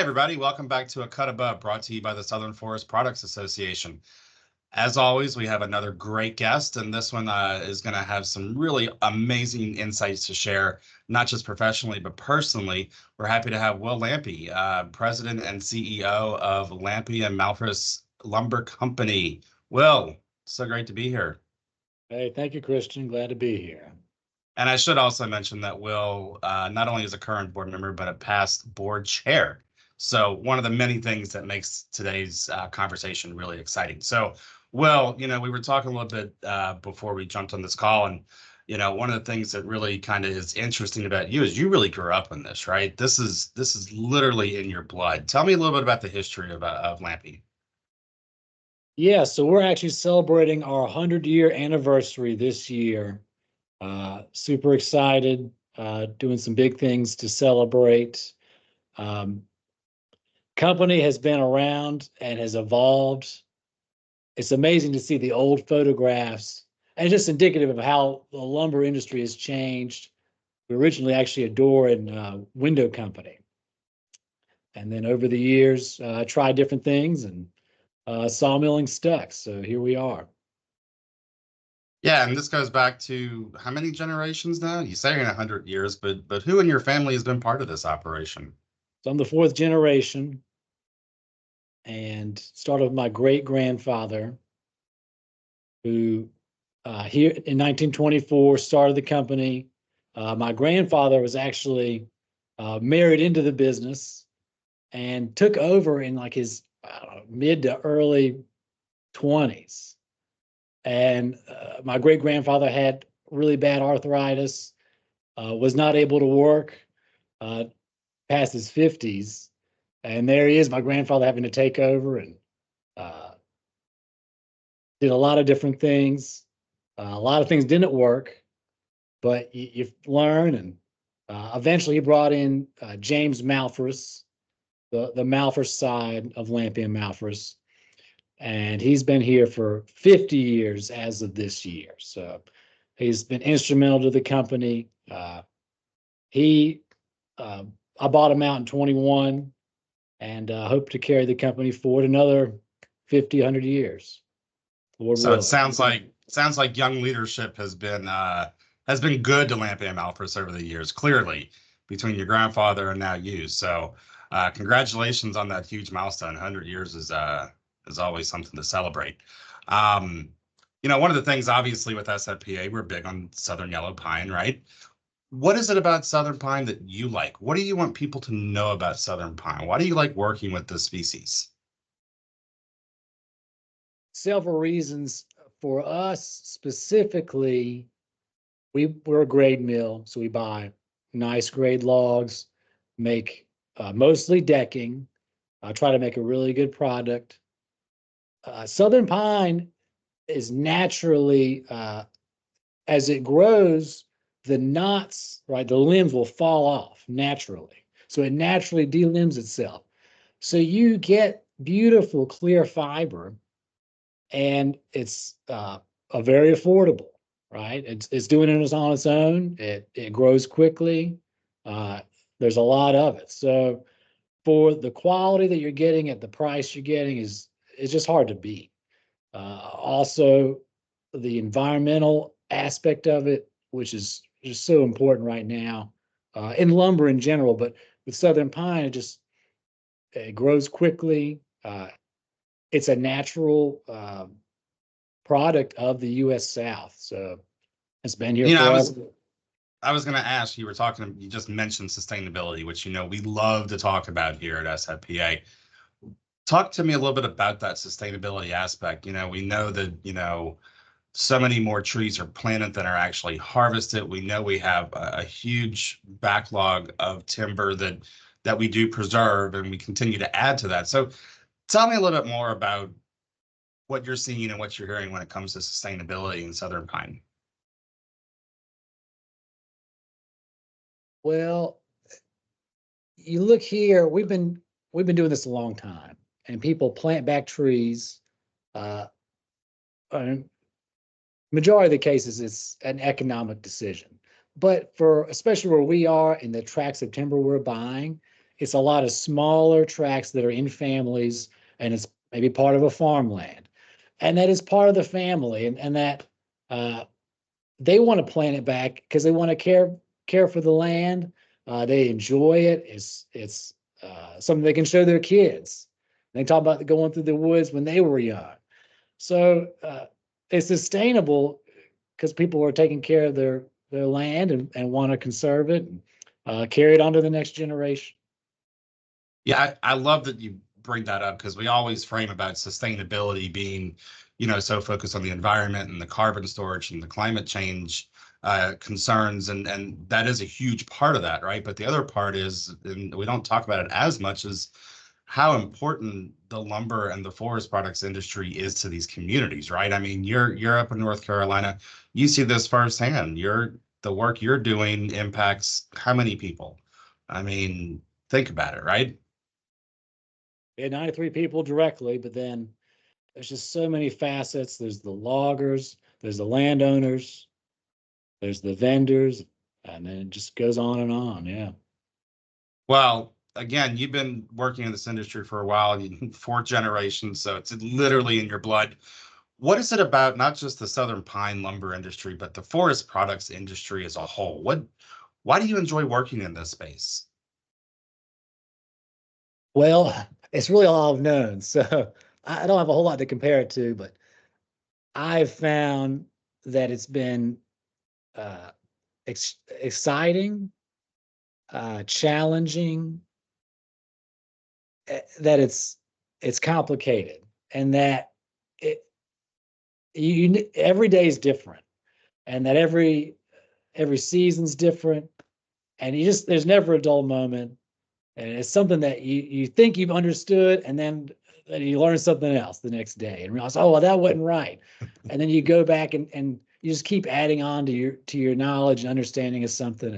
everybody. Welcome back to A Cut Above, brought to you by the Southern Forest Products Association. As always, we have another great guest, and this one is going to have some really amazing insights to share, not just professionally, but personally. We're happy to have Will Lampe, President and CEO of Lampe and Malphrus Lumber Company. Will, so great to be here. Hey, thank you, Christian. Glad to be here. And I should also mention that Will not only is a current board member, but a past board chair. So one of the many things that makes today's conversation really exciting. So, Will, we were talking a little bit before we jumped on this call, and one of the things that really kind of is interesting about you is you really grew up in this, right? This is literally in your blood. Tell me a little bit about the history of Lampe. Yeah, so we're actually celebrating our 100-year anniversary this year. Super excited, doing some big things to celebrate. Company has been around and has evolved. It's amazing to see the old photographs and just indicative of how the lumber industry has changed. We're originally actually a door and window company. And then over the years, tried different things and sawmilling stuck. So here we are. Yeah, and this goes back to how many generations now? You say in 100 years, but who in your family has been part of this operation? So I'm the fourth generation, and started with my great-grandfather, who here in 1924 started the company. My grandfather was actually married into the business and took over in like his mid to early 20s. And my great-grandfather had really bad arthritis, was not able to work past his 50s. And there he is, my grandfather having to take over, and did a lot of different things. A lot of things didn't work, but you learn. And eventually he brought in James Malphrus, the Malphrus side of Lampe and Malphrus. And he's been here for 50 years as of this year. So he's been instrumental to the company. I bought him out in 21 and hope to carry the company forward another 50, 100 years. Lord So willing. it sounds like young leadership has been good to Lampe and Malphrus over the years, clearly, between your grandfather and now you. So congratulations on that huge milestone. 100 years is always something to celebrate. One of the things, obviously, with SFPA, we're big on Southern Yellow Pine, right? What is it about Southern Pine that you like? What do you want people to know about Southern Pine? Why do you like working with this species? Several reasons. For us specifically, we're a grade mill, so we buy nice grade logs, make mostly decking, try to make a really good product. Southern Pine is naturally, as it grows, the knots, right, the limbs will fall off naturally. So it naturally delimbs itself. So you get beautiful, clear fiber, and it's a very affordable, right? It's doing it on its own. It grows quickly. There's a lot of it. So for the quality that you're getting at the price you're getting is just hard to beat. Also, the environmental aspect of it, which is just so important right now in lumber in general, but with Southern Pine, it grows quickly. It's a natural product of the U.S. South, so it's been here forever. I was going to ask, you just mentioned sustainability, which, we love to talk about here at SFPA. Talk to me a little bit about that sustainability aspect. We know that, so many more trees are planted than are actually harvested. We know we have a huge backlog of timber that we do preserve, and we continue to add to that. So tell me a little bit more about what you're seeing and what you're hearing when it comes to sustainability in Southern Pine. Well, you look here, we've been doing this a long time, and people plant back trees. Majority of the cases, it's an economic decision. But especially where we are in the tracts of timber we're buying, it's a lot of smaller tracts that are in families, and it's maybe part of a farmland. And that is part of the family, and that they want to plant it back because they want to care for the land. They enjoy it. It's something they can show their kids. They talk about going through the woods when they were young. So it's sustainable because people are taking care of their land and want to conserve it and carry it on to the next generation. Yeah, I love that you bring that up because we always frame about sustainability being, so focused on the environment and the carbon storage and the climate change concerns, and that is a huge part of that, right? But the other part is, and we don't talk about it as much, as how important the lumber and the forest products industry is to these communities, right? I mean, you're up in North Carolina, you see this firsthand. The work you're doing impacts how many people? I mean, think about it, right? We had 93 people directly, but then there's just so many facets. There's the loggers, there's the landowners, there's the vendors, and then it just goes on and on. Yeah. Well, again, you've been working in this industry for a while, fourth generation, so it's literally in your blood. What is it about not just the Southern pine lumber industry, but the forest products industry as a whole? Why do you enjoy working in this space? Well, it's really all I've known. So I don't have a whole lot to compare it to, but I've found that it's been uh, exciting, challenging, that it's complicated, and that it every day is different, and that every season's different, and there's never a dull moment, and it's something that you think you've understood, and then you learn something else the next day and realize, oh, well, that wasn't right, and then you go back and you just keep adding on to your knowledge and understanding of something,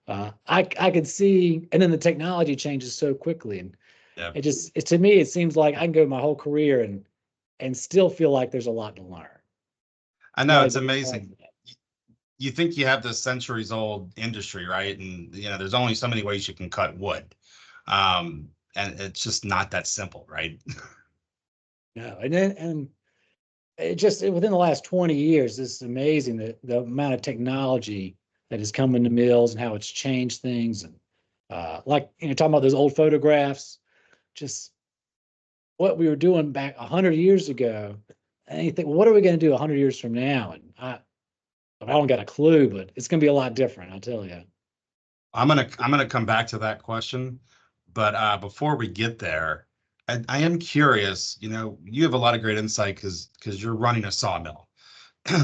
and I could see, and then the technology changes so quickly, and Yeah, to me it seems like I can go my whole career and still feel like there's a lot to learn. I Not know it's even amazing. You think you have this centuries old industry, right? And there's only so many ways you can cut wood. And it's just not that simple, right? no, and it just within the last 20 years, it's amazing the amount of technology that has come into mills and how it's changed things. And like talking about those old photographs, just what we were doing back 100 years ago. And you think, well, what are we going to do 100 years from now? And I don't got a clue, but it's going to be a lot different, I'll tell you. I'm gonna come back to that question, but before we get there, I am curious. You have a lot of great insight because you're running a sawmill.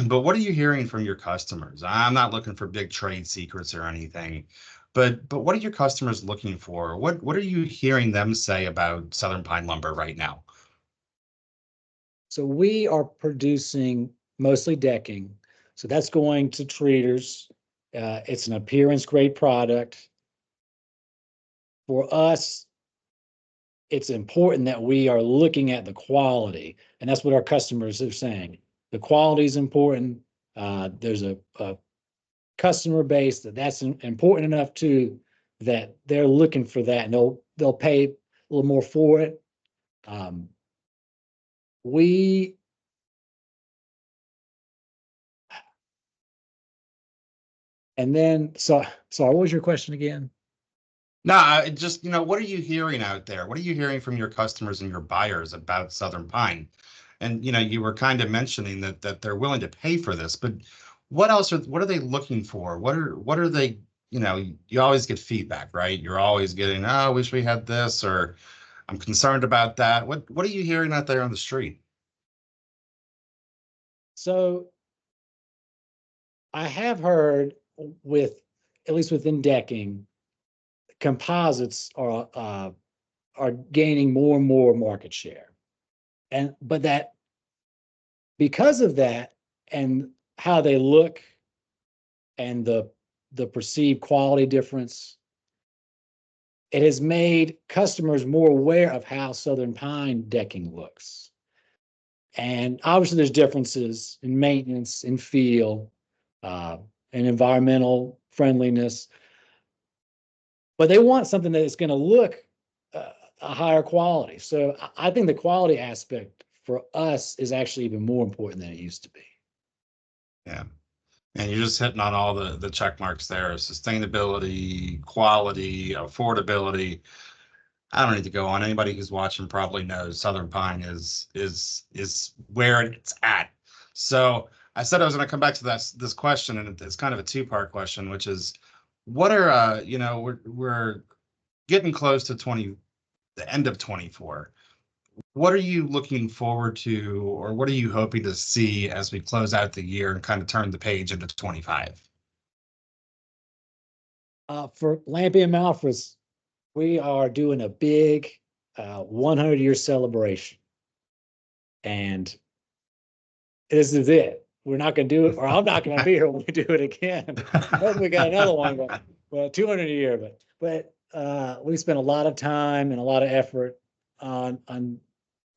But what are you hearing from your customers? I'm not looking for big trade secrets or anything, but what are your customers looking for? What are you hearing them say about Southern pine lumber right now? So we are producing mostly decking. So that's going to treaters. It's an appearance grade product. For us, it's important that we are looking at the quality, and that's what our customers are saying. The quality is important. There's a customer base that's important enough to that they're looking for that, and they'll pay a little more for it. Um, we and then so what was your question again? No, just what are you hearing out there? What are you hearing from your customers and your buyers about Southern pine? And you were kind of mentioning that they're willing to pay for this, but what are they looking for? What are they, you always get feedback, right? You're always getting, oh, I wish we had this, or I'm concerned about that. What are you hearing out there on the street? So I have heard with at least within decking, composites are gaining more and more market share, and but that because of that and how they look and the perceived quality difference, it has made customers more aware of how Southern pine decking looks. And obviously, there's differences in maintenance, in feel, and environmental friendliness. but they want something that is going to look a higher quality. So I think the quality aspect for us is actually even more important than it used to be. Yeah. And you're just hitting on all the check marks there: sustainability, quality, affordability. I don't need to go on. Anybody who's watching probably knows Southern Pine is where it's at. So I said I was going to come back to this question, and it's kind of a two-part question, which is, what are we're getting close to the end of 24. What are you looking forward to, or what are you hoping to see as we close out the year and kind of turn the page into 25? For Lampe and Malphrus, we are doing a big 100-year celebration. And this is it. We're not going to do it, or I'm not going to be here when we do it again. Maybe we got another one, well, 200 a year, but we spent a lot of time and a lot of effort on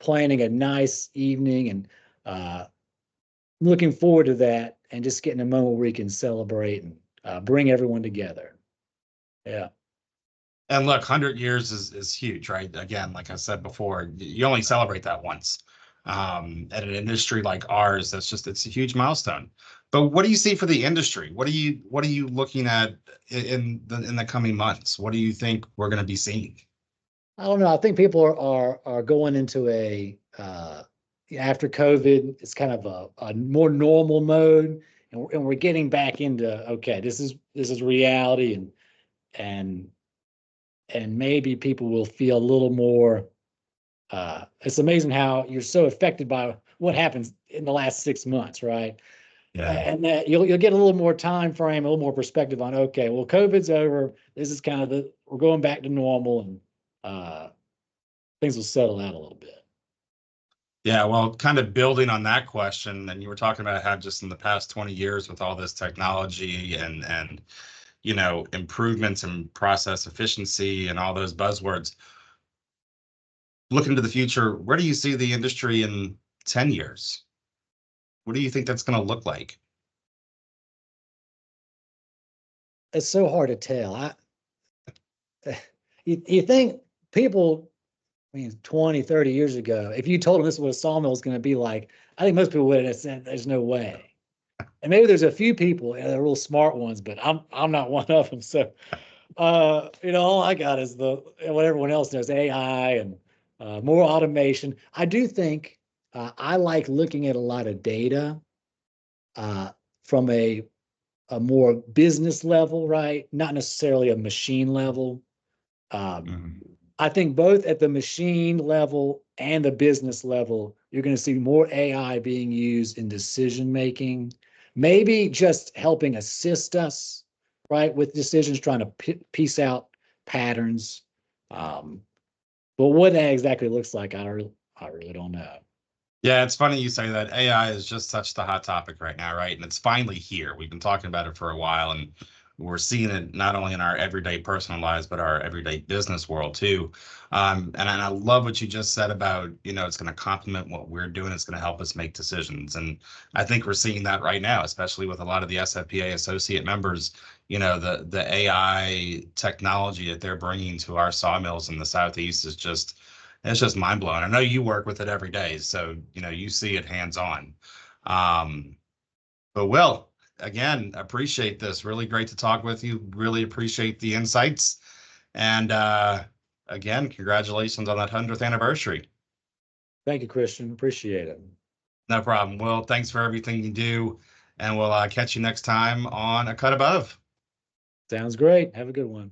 planning a nice evening, and looking forward to that, and just getting a moment where we can celebrate and bring everyone together. Yeah. And look, 100 years is huge, right? Again, like I said before, you only celebrate that once. At an industry like ours, it's a huge milestone. But what do you see for the industry? What are you looking at in the coming months? What do you think we're going to be seeing? I don't know. I think people are going into after COVID, it's kind of a more normal mode, and we're getting back into, okay, this is reality, and maybe people will feel a little more. It's amazing how you're so affected by what happens in the last 6 months, right? Yeah. And that you'll get a little more time frame, a little more perspective on, okay, well, COVID's over. This is kind of we're going back to normal, and things will settle out a little bit. Yeah, well, kind of building on that question, and you were talking about how just in the past 20 years with all this technology and improvements in process efficiency and all those buzzwords, looking to the future, where do you see the industry in 10 years? What do you think that's going to look like? It's so hard to tell. You think people, I mean, 20, 30 years ago, if you told them this is what a sawmill is going to be like, I think most people would have said, there's no way. And maybe there's a few people, they're real smart ones, but I'm not one of them. So, all I got is what everyone else knows, AI and more automation. I do think I like looking at a lot of data from a more business level, right? Not necessarily a machine level. I think both at the machine level and the business level, you're going to see more AI being used in decision making, maybe just helping assist us, right, with decisions, trying to piece out patterns. But what that exactly looks like, I really don't know. Yeah, it's funny you say that. AI is just such the hot topic right now, right? And it's finally here. We've been talking about it for a while, and we're seeing it not only in our everyday personal lives, but our everyday business world too. And I love what you just said about, it's going to complement what we're doing. It's going to help us make decisions. And I think we're seeing that right now, especially with a lot of the SFPA associate members. The AI technology that they're bringing to our sawmills in the Southeast is it's just mind blowing. I know you work with it every day, so you see it hands on. But Will, again, appreciate this. Really great to talk with you. Really appreciate the insights. And again, congratulations on that 100th anniversary. Thank you, Christian. Appreciate it. No problem. Well, thanks for everything you do. And we'll catch you next time on A Cut Above. Sounds great. Have a good one.